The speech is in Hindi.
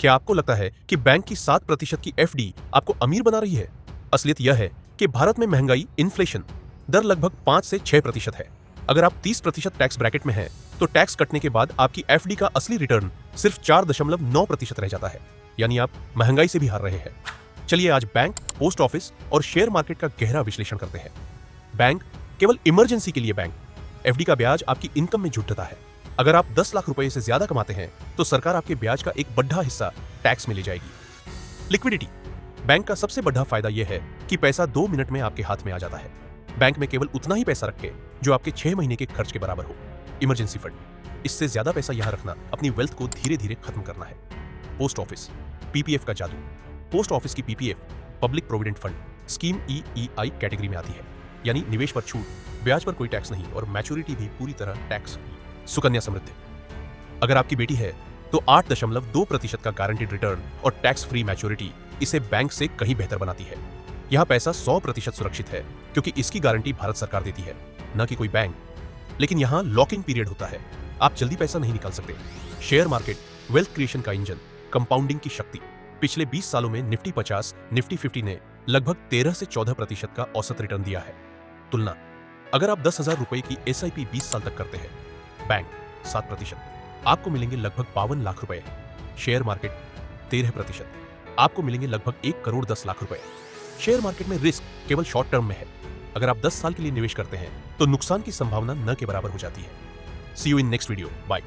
क्या आपको लगता है कि बैंक की 7% की एफडी आपको अमीर बना रही है? असलियत यह है कि भारत में महंगाई इन्फ्लेशन दर लगभग 5 से 6% है। अगर आप 30% टैक्स ब्रैकेट में हैं, तो टैक्स कटने के बाद आपकी एफडी का असली रिटर्न सिर्फ 4.9% रह जाता है। यानी आप महंगाई से भी हार रहे हैं। चलिए आज बैंक, पोस्ट ऑफिस और शेयर मार्केट का गहरा विश्लेषण करते हैं। बैंक केवल इमरजेंसी के लिए बैंक। एफडी का ब्याज आपकी इनकम में जुटता है। अगर आप 10 लाख रुपए से ज्यादा कमाते हैं तो सरकार आपके ब्याज का एक बड़ा हिस्सा टैक्स में ले जाएगी। लिक्विडिटी बैंक का सबसे बड़ा फायदा यह है कि पैसा 2 मिनट में आपके हाथ में आ जाता है। बैंक में केवल उतना ही पैसा रखें जो आपके 6 महीने के खर्च के बराबर हो। इमरजेंसी फंड, इससे ज्यादा पैसा यहां रखना अपनी वेल्थ को धीरे धीरे खत्म करना है। पोस्ट ऑफिस, पीपीएफ का जादू। पोस्ट ऑफिस की PPF public provident fund scheme EEI category में आती है, यानी निवेश पर छूट, ब्याज पर कोई टैक्स नहीं और मैच्योरिटी भी पूरी तरह टैक्स फ्री। सुकन्या समृद्धि, अगर आपकी बेटी है तो 8.2% का गारंटीड रिटर्न और टैक्स फ्री मैच्योरिटी इसे बैंक से कहीं बेहतर बनाती है। यह पैसा 100% सुरक्षित है क्योंकि इसकी गारंटी भारत सरकार देती है, न कि कोई बैंक। लेकिन यहाँ लॉकिंग पीरियड होता है, आप जल्दी पैसा नहीं निकाल सकते। शेयर मार्केट वेल्थ क्रिएशन का इंजन, कंपाउंडिंग की शक्ति। पिछले 20 सालों में निफ्टी 50, निफ्टी 50 ने लगभग 13 से 14% का औसत रिटर्न दिया है। तुलना, अगर आप 10,000 रुपए की एसआईपी 20 साल तक करते हैं, बैंक 7%, आपको मिलेंगे लगभग 52 लाख रुपए। शेयर मार्केट 13%, आपको मिलेंगे लगभग 1 करोड़ 10 लाख रुपए। शेयर मार्केट में रिस्क केवल शॉर्ट टर्म में है। अगर आप 10 साल के लिए निवेश करते हैं तो नुकसान की संभावना न के बराबर हो जाती है। See you in next video, bye.